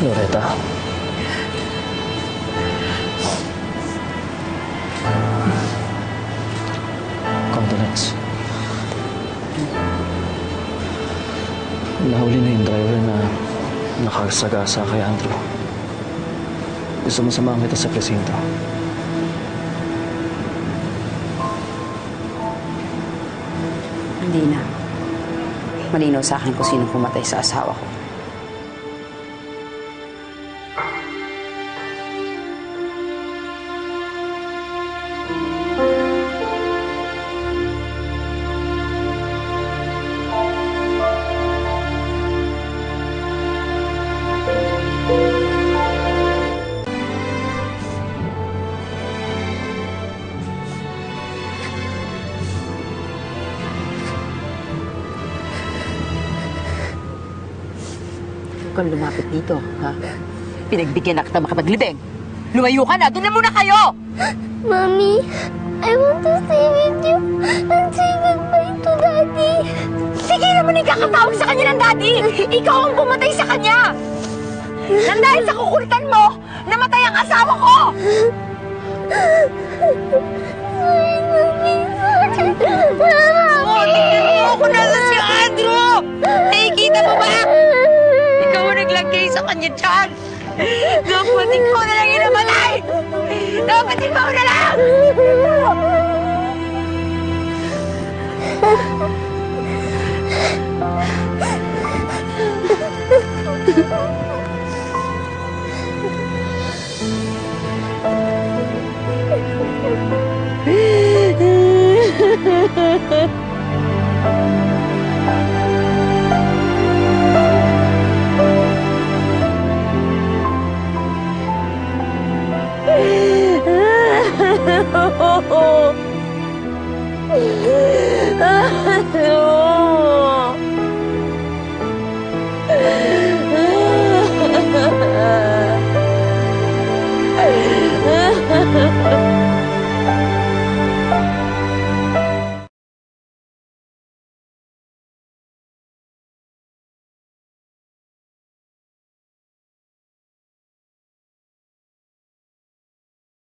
Loretta. Condolence. Nahuli na yung driver na nakasagasa kay Andrew. Gusto mo samahan kita sa presinto? Hindi na. Malinaw sa akin kung sino pumatay sa asawa ko. Huwag kang lumapit dito, ha? Pinagbigyan na kita makapaglibing. Lumayo ka na! Doon na muna kayo! Mommy, I want to stay with you and say goodbye to Daddy. Sige naman yung kakatawag sa kanya ng daddy! Ikaw ang pumatay sa kanya! Nang dahil sa kukulitan mo, namatay ang asawa ko! Sorry, Mommy. Sorry. Oh, tingnan mo ako nasa si Andrew! Nakikita mo ba? Ikaw ang naglagay sa kanya dyan! Dapat ikaw na lang yung namatay! Dapat ikaw na lang! Oh.